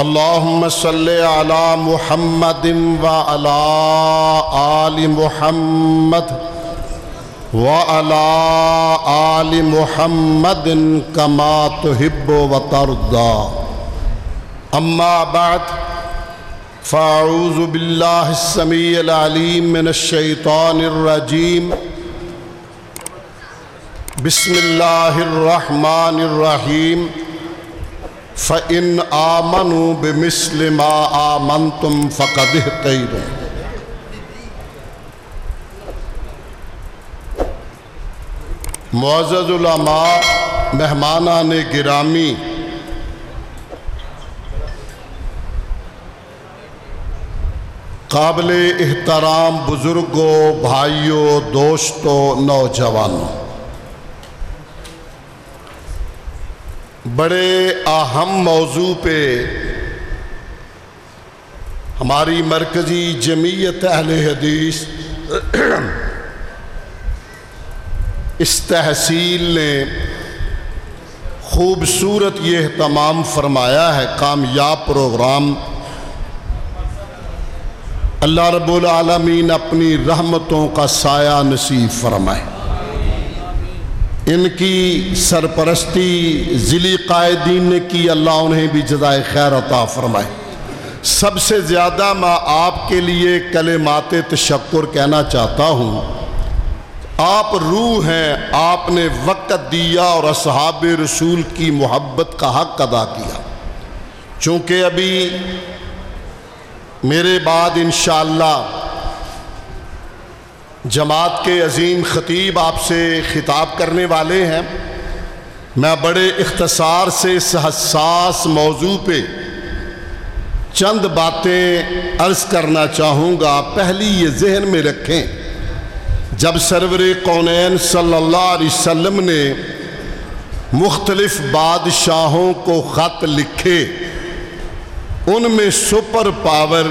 اللہم صلی علی محمد وعلی آل محمد وعلی آل محمد کما تحب وترضی اما بعد فاعوذ باللہ السمیع العلیم من الشیطان الرجیم بسم اللہ الرحمن الرحیم فَإِنْ آمَنُوا بِمِثْلِ مَا آمَنْتُمْ فَقَدِ اهْتَدَوْا۔ معزز علماء، مہمانان گرامی، قابل احترام بزرگوں، بھائیوں، دوستوں، نوجوانوں، بڑے اہم موضوع پہ ہماری مرکزی جمعیت اہل حدیث اس تحصیل نے خوبصورت یہ اہتمام فرمایا ہے، کامیاب پروگرام۔ اللہ رب العالمین اپنی رحمتوں کا سایہ نصیب فرمائے، ان کی سرپرستی ضلعی قائدین نے کی، اللہ انہیں بھی جزائے خیر عطا فرمائے۔ سب سے زیادہ میں آپ کے لیے کلمات تشکر کہنا چاہتا ہوں۔ آپ روح ہیں، آپ نے وقت دیا اور اصحاب رسول کی محبت کا حق ادا کیا۔ چونکہ ابھی میرے بعد انشاءاللہ جماعت کے عظیم خطیب آپ سے خطاب کرنے والے ہیں، میں بڑے اختصار سے اس حساس موضوع پہ چند باتیں عرض کرنا چاہوں گا۔ پہلی یہ ذہن میں رکھیں، جب سرور کونین صلی اللہ علیہ وسلم نے مختلف بادشاہوں کو خط لکھے، ان میں سپر پاور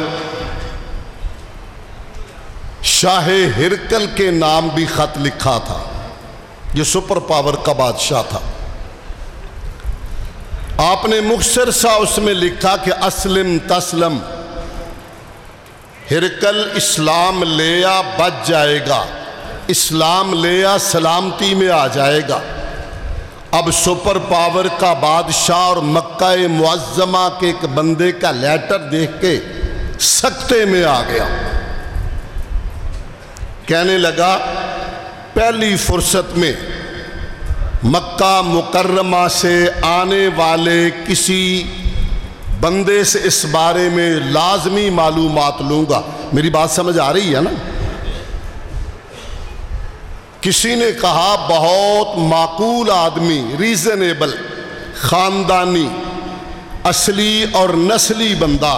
شاہ ہرکل کے نام بھی خط لکھا تھا۔ یہ سپر پاور کا بادشاہ تھا۔ آپ نے مختصر سا اس میں لکھا کہ اسلم تسلم، ہرکل اسلام لیا بچ جائے گا، اسلام لیا سلامتی میں آ جائے گا۔ اب سپر پاور کا بادشاہ اور مکہ معظمہ کے ایک بندے کا لیٹر دیکھ کے سکتے میں آ گیا، کہنے لگا پہلی فرصت میں مکہ مکرمہ سے آنے والے کسی بندے سے اس بارے میں لازمی معلومات لوں گا۔ میری بات سمجھ آ رہی ہے نا؟ کسی نے کہا بہت معقول آدمی، ریزنیبل، خاندانی، اصلی اور نسلی بندہ،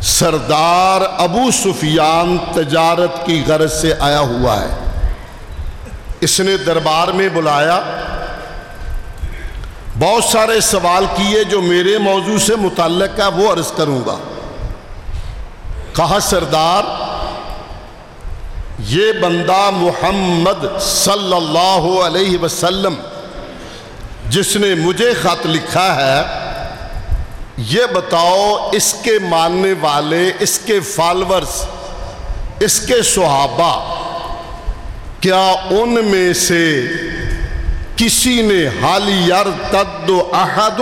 سردار ابو سفیان تجارت کی غرض سے آیا ہوا ہے۔ اس نے دربار میں بلایا، بہت سارے سوال کیے جو میرے موضوع سے متعلق ہے، وہ عرض کروں گا۔ کہا سردار، یہ بندہ محمد صلی اللہ علیہ وسلم جس نے مجھے خط لکھا ہے، یہ بتاؤ اس کے ماننے والے، اس کے فالورز، اس کے صحابہ، کیا ان میں سے کسی نے حال یرتد احد،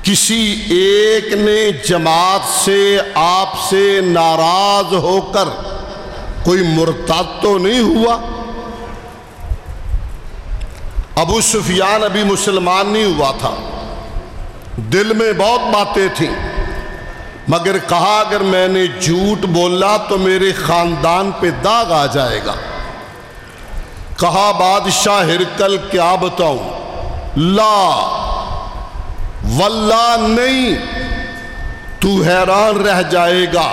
کسی ایک نے جماعت سے آپ سے ناراض ہو کر کوئی مرتد تو نہیں ہوا؟ ابو سفیان ابھی مسلمان نہیں ہوا تھا، دل میں بہت باتیں تھیں، مگر کہا اگر میں نے جھوٹ بولا تو میرے خاندان پہ داغ آ جائے گا۔ کہا بادشاہ ہرکل کیا بتاؤں؟ لا واللہ نہیں، تو حیران رہ جائے گا۔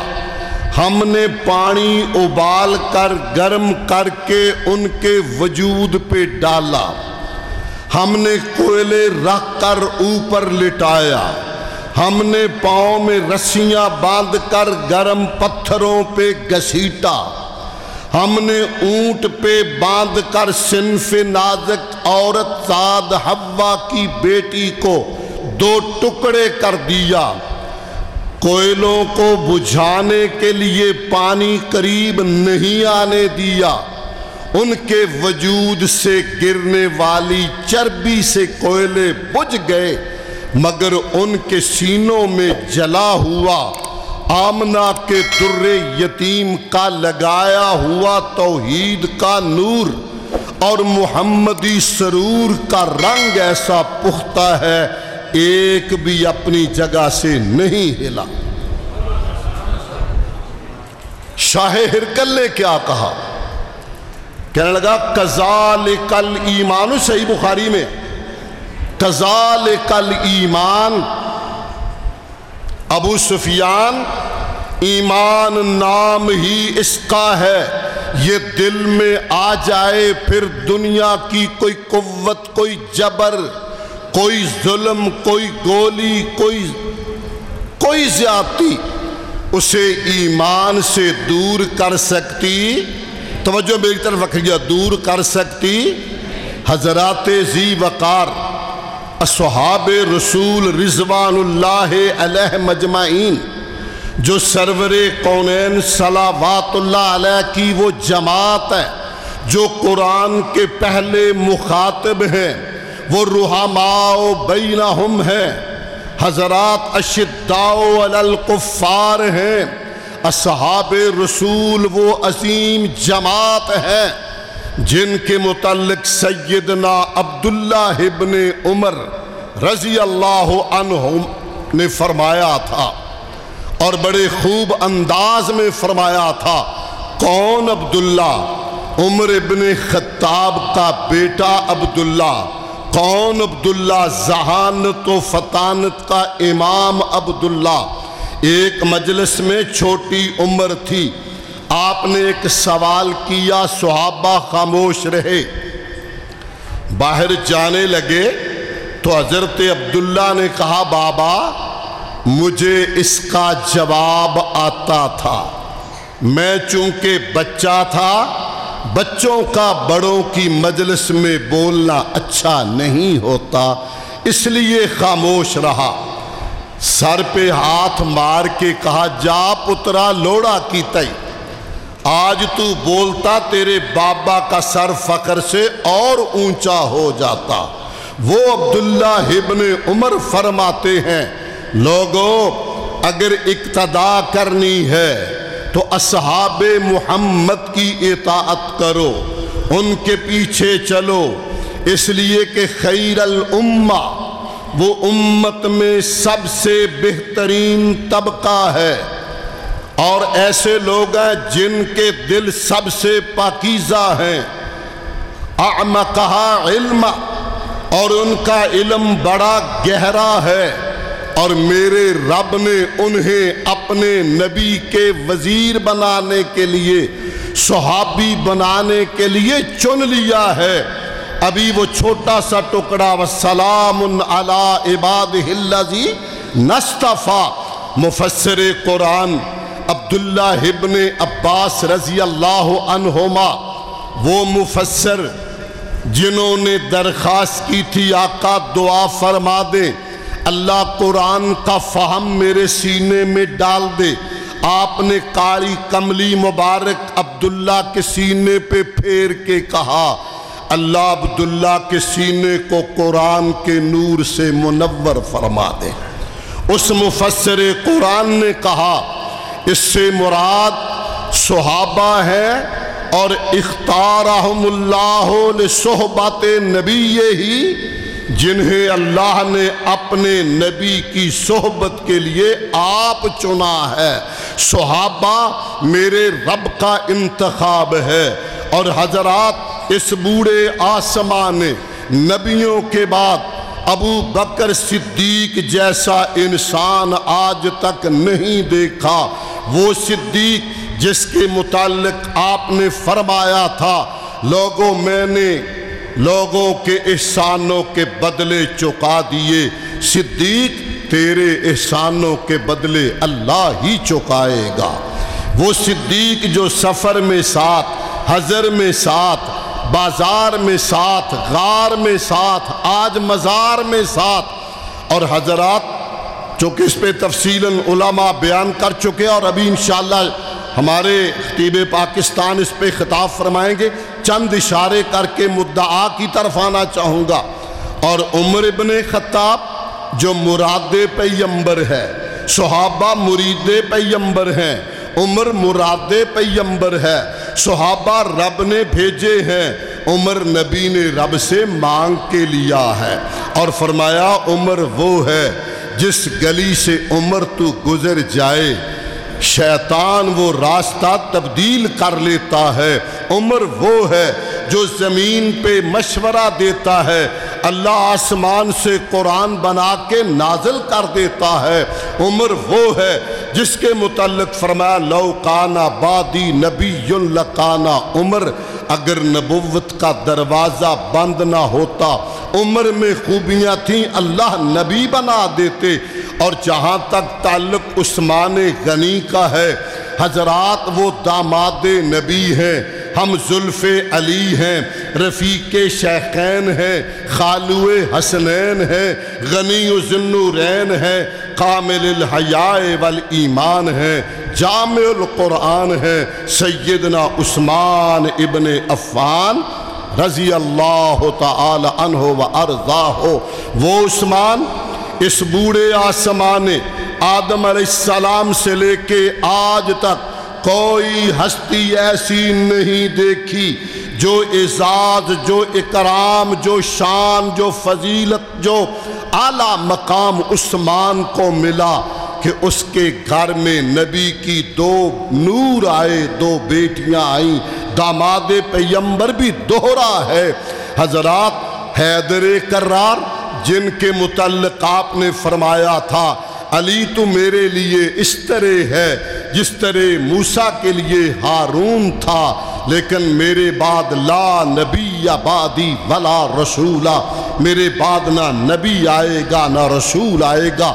ہم نے پانی ابال کر گرم کر کے ان کے وجود پہ ڈالا، ہم نے کوئلے رکھ کر اوپر لٹایا، ہم نے پاؤں میں رسیاں باندھ کر گرم پتھروں پہ گھسیٹا، ہم نے اونٹ پہ باندھ کر صنف نازک عورت زاد حوا کی بیٹی کو دو ٹکڑے کر دیا، کوئلوں کو بجھانے کے لیے پانی قریب نہیں آنے دیا، ان کے وجود سے گرنے والی چربی سے کوئلے بجھ گئے، مگر ان کے سینوں میں جلا ہوا آمنہ کے در یتیم کا لگایا ہوا توحید کا نور اور محمدی سرور کا رنگ ایسا پختہ ہے، ایک بھی اپنی جگہ سے نہیں ہلا۔ شاہ ہرقل نے کیا کہا؟ کہنے لگا کذالک الایمان، صحیح بخاری میں کذالک الایمان، ابو سفیان ایمان نام ہی اس کا ہے، یہ دل میں آ جائے پھر دنیا کی کوئی قوت، کوئی جبر، کوئی ظلم، کوئی گولی، کوئی زیادتی اسے ایمان سے دور کر سکتی، توجہ میری طرف رکھیے، دور کر سکتی؟ حضرات ذی وقار اصحاب رسول رضوان اللہ علیہ مجمعین، جو سرور کونین صلوات اللہ علیہ کی وہ جماعت ہے جو قرآن کے پہلے مخاطب ہیں، وہ رحماء بینہم ہیں، حضرات اشداء علی الکفار ہیں، اصحاب رسول وہ عظیم جماعت ہے جن کے متعلق سیدنا عبداللہ ابن عمر رضی اللہ عنہ نے فرمایا تھا، اور بڑے خوب انداز میں فرمایا تھا۔ کون عبداللہ؟ عمر ابن خطاب کا بیٹا عبداللہ۔ کون عبداللہ؟ ذہانت و فطانت کا امام عبداللہ۔ ایک مجلس میں چھوٹی عمر تھی، آپ نے ایک سوال کیا، صحابہ خاموش رہے، باہر جانے لگے تو حضرت عبداللہ نے کہا بابا مجھے اس کا جواب آتا تھا، میں چونکہ بچہ تھا، بچوں کا بڑوں کی مجلس میں بولنا اچھا نہیں ہوتا، اس لیے خاموش رہا۔ سر پہ ہاتھ مار کے کہا جا پترا لوڑا کی تئی، آج تو بولتا تیرے بابا کا سر فخر سے اور اونچا ہو جاتا۔ وہ عبداللہ ابن عمر فرماتے ہیں لوگوں اگر اقتداء کرنی ہے تو اصحاب محمد کی اطاعت کرو، ان کے پیچھے چلو، اس لیے کہ خیر الامہ وہ امت میں سب سے بہترین طبقہ ہے، اور ایسے لوگ ہیں جن کے دل سب سے پاکیزہ ہیں، اعمقہا علم، اور ان کا علم بڑا گہرا ہے، اور میرے رب نے انہیں اپنے نبی کے وزیر بنانے کے لیے، صحابی بنانے کے لیے چن لیا ہے۔ ابھی وہ چھوٹا سا ٹکڑا وَسَلَامٌ عَلَىٰ عِبَادِهِ الَّذِينَ اصْطَفَىٰ، مفسر قرآن عبداللہ ابن عباس رضی اللہ عنہما، وہ مفسر جنہوں نے درخواست کی تھی آقا دعا فرما دے، اللہ قرآن کا فہم میرے سینے میں ڈال دے، آپ نے کالی کملی مبارک عبداللہ کے سینے پہ پھیر کے کہا اللہ عبداللہ کے سینے کو قرآن کے نور سے منور فرما دے۔ اس مفسر قرآن نے کہا اس سے مراد صحابہ ہیں، اور اختارہم اللہ لصحبت نبی ہی، جنہیں اللہ نے اپنے نبی کی صحبت کے لیے آپ چنا ہے۔ صحابہ میرے رب کا انتخاب ہے، اور حضرات اس بوڑھے آسمان نے نبیوں کے بعد ابو بکر صدیق جیسا انسان آج تک نہیں دیکھا۔ وہ صدیق جس کے متعلق آپ نے فرمایا تھا لوگوں میں نے لوگوں کے احسانوں کے بدلے چکا دیے، صدیق تیرے احسانوں کے بدلے اللہ ہی چکائے گا۔ وہ صدیق جو سفر میں ساتھ، حضر میں ساتھ، بازار میں ساتھ، غار میں ساتھ، آج مزار میں ساتھ، اور حضرات چونکہ اس پہ تفصیلاً علماء بیان کر چکے اور ابھی انشاءاللہ ہمارے خطیب پاکستان اس پہ خطاب فرمائیں گے، چند اشارے کر کے مدعا کی طرف آنا چاہوں گا۔ اور عمر ابن خطاب جو مراد پیغمبر ہے، صحابہ مرید پیغمبر ہیں، عمر مراد پیغمبر ہے، صحابہ رب نے بھیجے ہیں، عمر نبی نے رب سے مانگ کے لیا ہے۔ اور فرمایا عمر وہ ہے جس گلی سے عمر تو گزر جائے شیطان وہ راستہ تبدیل کر لیتا ہے، عمر وہ ہے جو زمین پہ مشورہ دیتا ہے، اللہ آسمان سے قرآن بنا کے نازل کر دیتا ہے، عمر وہ ہے جس کے متعلق فرمایا لو کانا بعدی نبی لکانا عمر، اگر نبوت کا دروازہ بند نہ ہوتا عمر میں خوبیاں تھیں اللہ نبی بنا دیتے۔ اور جہاں تک تعلق عثمان غنی کا ہے، حضرات وہ داماد نبی ہیں، ہم زلف علی ہیں، رفیق شیخین ہیں، خالو حسنین ہیں، غنی ذوالنورین ہیں، کامل الحیاء والایمان ہیں، جامع القرآن ہیں، سیدنا عثمان ابن عفان رضی اللہ تعالی عنہ و ارضاہ۔ وہ عثمان اس بوڑھے آسمان آدم علیہ السلام سے لے کے آج تک کوئی ہستی ایسی نہیں دیکھی جو اعزاز، جو اکرام، جو شان، جو فضیلت، جو اعلیٰ مقام عثمان کو ملا کہ اس کے گھر میں نبی کی دو نور آئے، دو بیٹیاں آئیں، داماد پیغمبر بھی دوہرا ہے۔ حضرات حیدر کرار جن کے متعلق آپ نے فرمایا تھا علی تو میرے لیے اس طرح ہے جس طرح موسیٰ کے لیے ہارون تھا، لیکن میرے بعد لا نبی بعدی ولا رسولہ، میرے بعد نہ نبی آئے گا نہ رسول آئے گا۔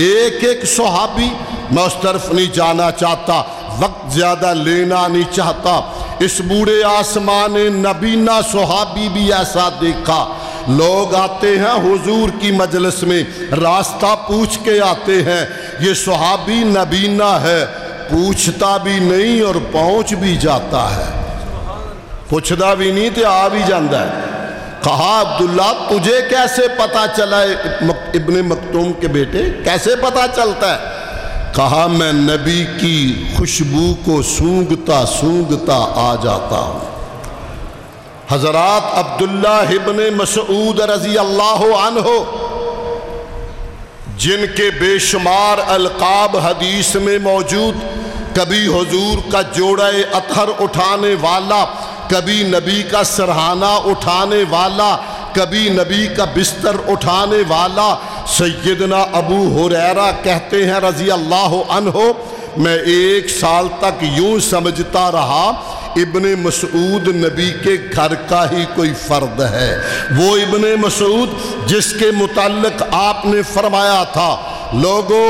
ایک ایک صحابی، میں اس طرف نہیں جانا چاہتا، وقت زیادہ لینا نہیں چاہتا، اس بوڑھے آسمان نبینا صحابی بھی ایسا دیکھا۔ لوگ آتے ہیں حضور کی مجلس میں، راستہ پوچھ کے آتے ہیں، یہ صحابی نبینا ہے، پوچھتا بھی نہیں اور پہنچ بھی جاتا ہے، پوچھتا بھی نہیں تو آ بھی جاندہ ہے۔ کہا عبداللہ تجھے کیسے پتا چلا ابن مکتوم کے بیٹے، کیسے پتا چلتا ہے؟ کہا میں نبی کی خوشبو کو سونگتا سونگتا آ جاتا ہوں۔ حضرات عبداللہ ابن مسعود رضی اللہ عنہ جن کے بے شمار القاب حدیث میں موجود، کبھی حضور کا جوڑا اطہر اٹھانے والا، کبھی نبی کا سرہانہ اٹھانے والا، کبھی نبی کا بستر اٹھانے والا، سیدنا ابو ہریرہ کہتے ہیں رضی اللہ عنہ میں 1 سال تک یوں سمجھتا رہا ابن مسعود نبی کے گھر کا ہی کوئی فرد ہے، وہ ابن مسعود جس کے متعلق آپ نے فرمایا تھا لوگو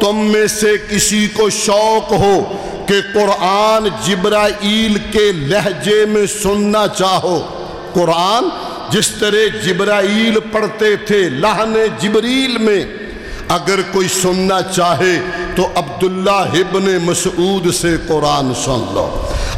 تم میں سے کسی کو شوق ہو کہ قرآن جبرائیل کے لہجے میں سننا چاہو، قرآن جس طرح جبرائیل پڑھتے تھے لحن جبریل میں، اگر کوئی سننا چاہے تو عبداللہ ابن مسعود سے قرآن سن لو۔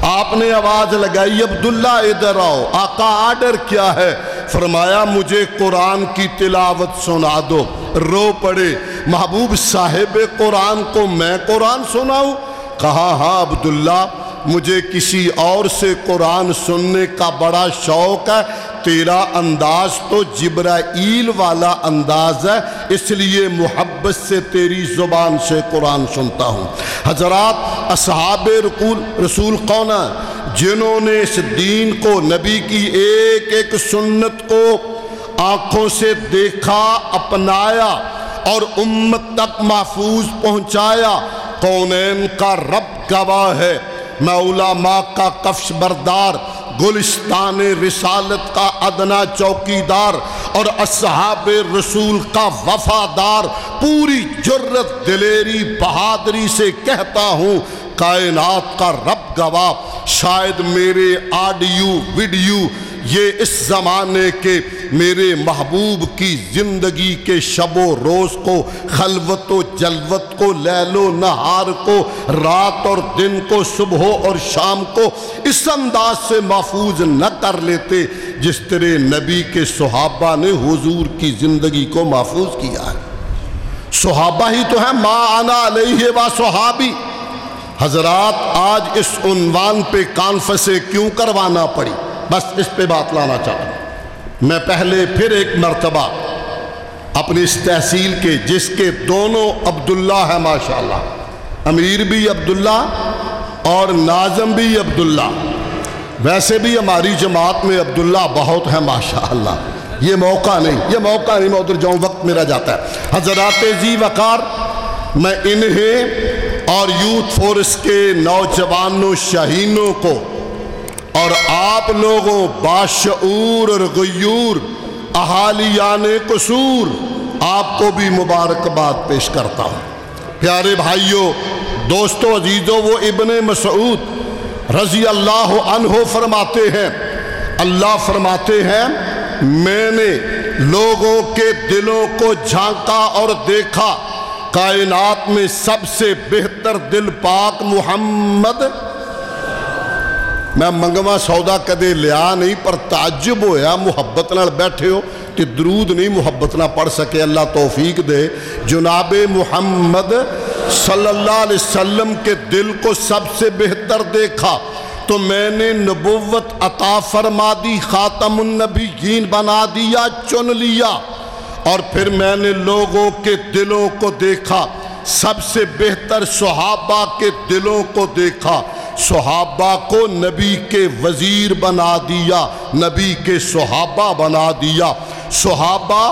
آپ نے آواز لگائی عبداللہ ادھر آؤ، آقا آرڈر کیا ہے؟ فرمایا مجھے قرآن کی تلاوت سنا دو۔ رو پڑے محبوب صاحب قرآن کو میں قرآن سناؤں؟ کہا ہاں عبداللہ مجھے کسی اور سے قرآن سننے کا بڑا شوق ہے، تیرا انداز تو جبرائیل والا انداز ہے، اس لیے محبت سے تیری زبان سے قرآن سنتا ہوں۔ حضرات اصحاب رسول کون ہیں؟ جنہوں نے اس دین کو، نبی کی ایک ایک سنت کو آنکھوں سے دیکھا، اپنایا اور امت تک محفوظ پہنچایا۔ کونین کا رب گواہ ہے، میں علماء کا کفش بردار، گلستان رسالت کا ادنا چوکیدار اور اصحاب رسول کا وفادار پوری جرت دلیری بہادری سے کہتا ہوں کائنات کا رب گواہ، شاید میرے آڈیو ویڈیو یہ اس زمانے کے میرے محبوب کی زندگی کے شب و روز کو، خلوت و جلوت کو، لیل و نہار کو، رات اور دن کو، صبح اور شام کو اس انداز سے محفوظ نہ کر لیتے جس طرح نبی کے صحابہ نے حضور کی زندگی کو محفوظ کیا ہے۔ صحابہ ہی تو ہیں، ما انا علیہ و صحابی۔ حضرات آج اس عنوان پہ کانفرنسیں کیوں کروانا پڑی، بس اس پہ بات لانا چاہتا ہوں۔ میں پہلے پھر ایک مرتبہ اپنی اس تحصیل کے، جس کے دونوں عبداللہ ہیں ماشاءاللہ، امیر بھی عبداللہ اور ناظم بھی عبداللہ، ویسے بھی ہماری جماعت میں عبداللہ بہت ہیں ماشاءاللہ، یہ موقع نہیں میں ادھر جاؤں، وقت میرا جاتا ہے۔ حضرات ذی وقار، میں انہیں اور یوتھ فورس کے نوجوانوں شہینوں کو اور آپ لوگوں باشعور اور غیور اہالیان قصور آپ کو بھی مبارکباد پیش کرتا ہوں۔ پیارے بھائیوں، دوستو، عزیزوں، وہ ابن مسعود رضی اللہ عنہ فرماتے ہیں، اللہ فرماتے ہیں میں نے لوگوں کے دلوں کو جھانکا اور دیکھا، کائنات میں سب سے بہتر دل پاک محمد۔ میں منگوا سودا کدے لیا نہیں، پر تعجب ہویا محبت نال بیٹھے ہو کہ درود نہیں محبت نہ پڑھ سکے۔ اللہ توفیق دے۔ جناب محمد صلی اللہ علیہ وسلم کے دل کو سب سے بہتر دیکھا تو میں نے نبوت عطا فرما دی، خاتم النبیین بنا دیا، چن لیا۔ اور پھر میں نے لوگوں کے دلوں کو دیکھا، سب سے بہتر صحابہ کے دلوں کو دیکھا، صحابہ کو نبی کے وزیر بنا دیا، نبی کے صحابہ بنا دیا۔ صحابہ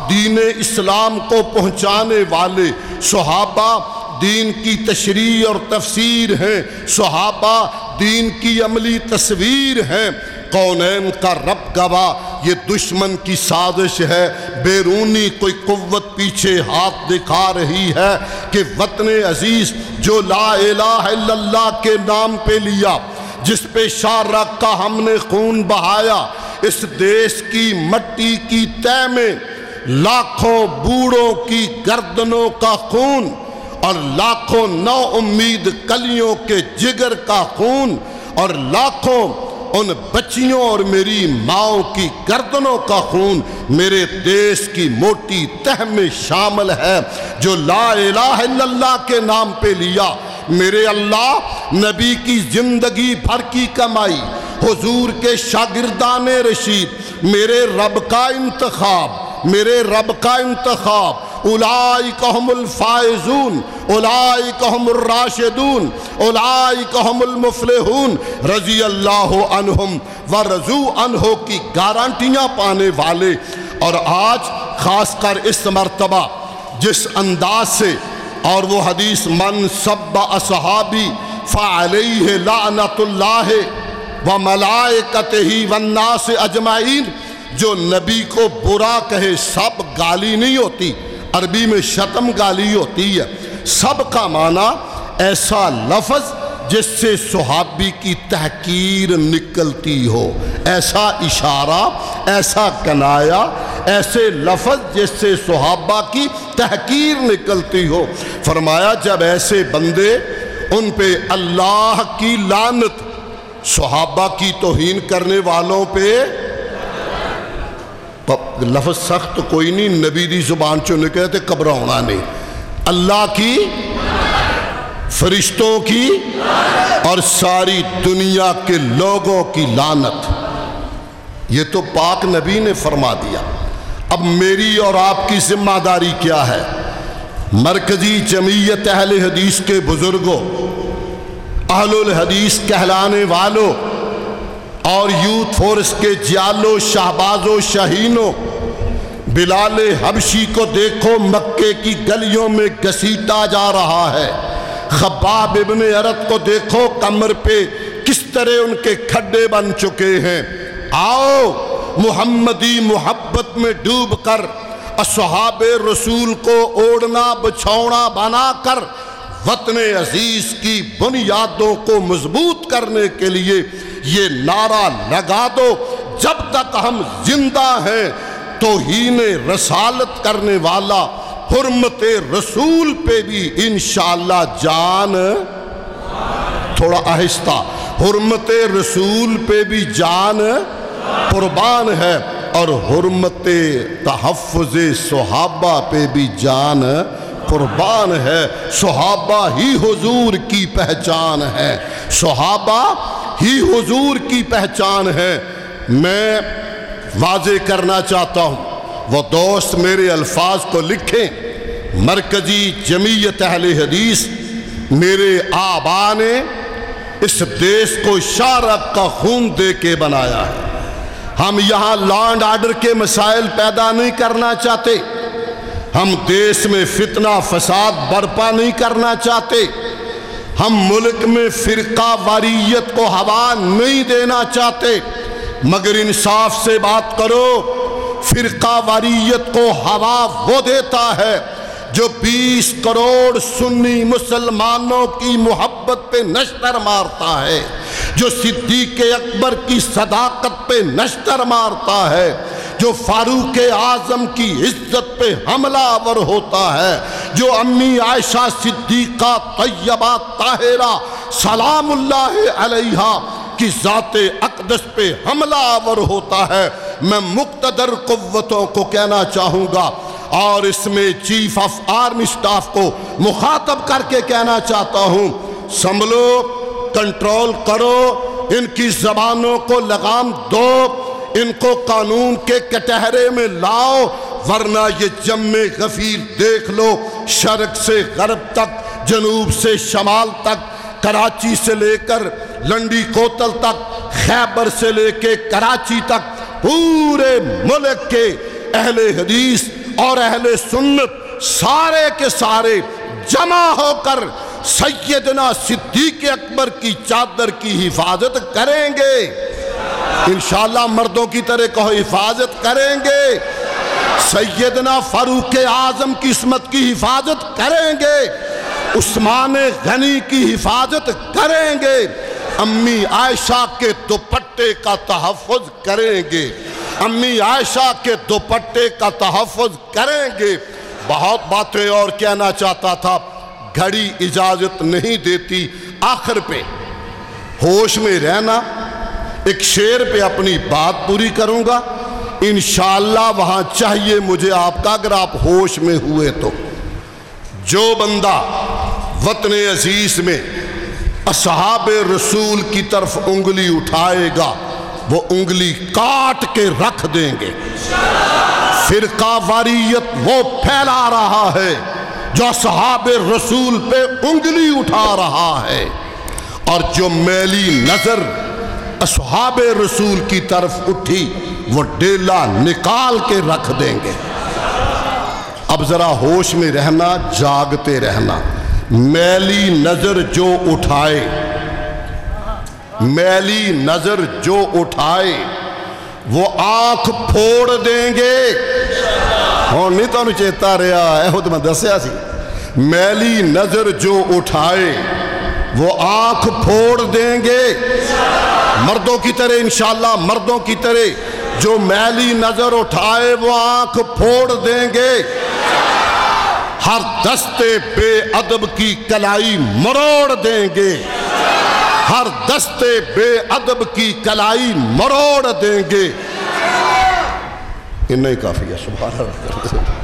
دین اسلام کو پہنچانے والے، صحابہ دین کی تشریح اور تفسیر ہیں، صحابہ دین کی عملی تصویر ہیں۔ کونین کا رب گواہ، یہ دشمن کی سازش ہے، بیرونی کوئی قوت پیچھے ہاتھ دکھا رہی ہے کہ وطن عزیز جو لا الہ الا اللہ کے نام پہ لیا، جس پہ شارق کا ہم نے خون بہایا، اس دیش کی مٹی کی تہ میں لاکھوں بوڑھوں کی گردنوں کا خون اور لاکھوں نو امید کلیوں کے جگر کا خون اور لاکھوں ان بچیوں اور میری ماؤں کی گردنوں کا خون میرے دیش کی موٹی تہ میں شامل ہے، جو لا الہ الا اللہ کے نام پہ لیا۔ میرے اللہ نبی کی زندگی بھر کی کمائی، حضور کے شاگردان رشید، میرے رب کا انتخاب، میرے رب کا انتخاب، اولئک ہم الفائزون، اولئک ہم الراشدون، اولئک ہم المفلحون، رضی اللہ عنہم ورضوا عنہ کی گارنٹیاں پانے والے۔ اور آج خاص کر اس مرتبہ جس انداز سے، اور وہ حدیث من سب اصحابی فعلیہ لعنت اللہ وملائکتہ والناس اجمعین، جو نبی کو برا کہے، سب گالی نہیں ہوتی، عربی میں شتم گالی ہوتی ہے، سب کا معنی ایسا لفظ جس سے صحابی کی تحقیر نکلتی ہو، ایسا اشارہ، ایسا کنایا، ایسے لفظ جس سے صحابہ کی تحقیر نکلتی ہو۔ فرمایا جب ایسے بندے، ان پہ اللہ کی لعنت، صحابہ کی توہین کرنے والوں پہ لفظ سخت کوئی نہیں، نبی دی زبان چوں نکلے تے گھبراؤنا نہیں، اللہ کی، فرشتوں کی اور ساری دنیا کے لوگوں کی لعنت۔ یہ تو پاک نبی نے فرما دیا۔ اب میری اور آپ کی ذمہ داری کیا ہے؟ مرکزی جمعیت اہل حدیث کے بزرگوں، اہل الحدیث کہلانے والوں اور یوتھ فورس کے جیالوں، شہبازوں، شہینوں، بلال حبشی کو دیکھو مکے کی گلیوں میں گھسیٹا جا رہا ہے، خباب ابن ارت کو دیکھو کمر پہ کس طرح ان کے کھڈے بن چکے ہیں۔ آؤ محمدی محبت میں ڈوب کر اصحاب رسول کو اوڑھنا بچھونا بنا کر وطن عزیز کی بنیادوں کو مضبوط کرنے کے لیے یہ نعرہ لگا دو، جب تک ہم زندہ ہیں توہین رسالت کرنے والا حرمت رسول پہ بھی انشاءاللہ جان، تھوڑا آہستہ، حرمت رسول پہ بھی جان قربان ہے، اور حرمت تحفظ صحابہ پہ بھی جان قربان ہے۔ صحابہ ہی حضور کی پہچان ہے، صحابہ ہی حضور کی پہچان ہے۔ میں واضح کرنا چاہتا ہوں، وہ دوست میرے الفاظ کو لکھیں، مرکزی جمعیت اہل حدیث میرے آبا نے اس دیش کو شارق کا خون دے کے بنایا ہے۔ ہم یہاں لا اینڈ آرڈر کے مسائل پیدا نہیں کرنا چاہتے، ہم دیش میں فتنہ فساد برپا نہیں کرنا چاہتے، ہم ملک میں فرقہ واریت کو ہوا نہیں دینا چاہتے، مگر انصاف سے بات کرو، فرقہ واریت کو ہوا وہ دیتا ہے جو 20 کروڑ سنی مسلمانوں کی محبت پہ نشتر مارتا ہے، جو صدیق اکبر کی صداقت پہ نشتر مارتا ہے، جو فاروق اعظم کی عزت پہ حملہ آور ہوتا ہے، جو امی عائشہ صدیقہ طیبہ طاہرہ سلام اللہ علیہا کی ذات اقدس پہ حملہ آور ہوتا ہے۔ میں مقتدر قوتوں کو کہنا چاہوں گا، اور اس میں چیف آف آرمی سٹاف کو مخاطب کر کے کہنا چاہتا ہوں، سنبھلو، کنٹرول کرو، ان کی زبانوں کو لگام دو، ان کو قانون کے کٹہرے میں لاؤ، ورنہ یہ جم غفیر دیکھ لو، شرق سے غرب تک، جنوب سے شمال تک، کراچی سے لے کر لنڈی کوتل تک، خیبر سے لے کے کراچی تک، پورے ملک کے اہل حدیث اور اہل سنت سارے کے سارے جمع ہو کر سیدنا صدیق اکبر کی چادر کی حفاظت کریں گے۔ انشاءاللہ مردوں کی طرح کہو، حفاظت کریں گے۔ سیدنا فاروق اعظم کی عصمت کی حفاظت کریں گے، عثمان غنی کی حفاظت کریں گے، امی عائشہ کے دوپٹے کا تحفظ کریں گے، امی عائشہ کے دوپٹے کا تحفظ کریں گے۔ بہت باتیں اور کہنا چاہتا تھا، گھڑی اجازت نہیں دیتی، آخر پہ ہوش میں رہنا، ایک شعر پہ اپنی بات پوری کروں گا، انشاءاللہ وہاں چاہیے مجھے آپ کا، اگر آپ ہوش میں ہوئے تو۔ جو بندہ وطن عزیز میں اصحاب رسول کی طرف انگلی اٹھائے گا، وہ انگلی کاٹ کے رکھ دیں گے۔ فرقہ واریت وہ پھیلا رہا ہے جو اصحاب رسول پہ انگلی اٹھا رہا ہے، اور جو میلی نظر اصحاب رسول کی طرف اٹھی وہ ڈیلا نکال کے رکھ دیں گے۔ اب ذرا ہوش میں رہنا، جاگتے رہنا۔ میلی نظر جو اٹھائے، میلی نظر جو اٹھائے وہ آنکھ پھوڑ دیں گے۔ ہاں نہیں تو چیتا رہا ہے، تو میں دسیا سی، میلی نظر جو اٹھائے وہ آنکھ پھوڑ دیں گے۔ مردوں کی طرح انشاءاللہ، مردوں کی طرح جو میلی نظر اٹھائے وہ آنکھ پھوڑ دیں گے۔ ہر دستے بے ادب کی کلائی مروڑ دیں گے، ہر دستے بے ادب کی کلائی مروڑ دیں گے۔ اتنا ہی کافی ہے، سبحان اللہ۔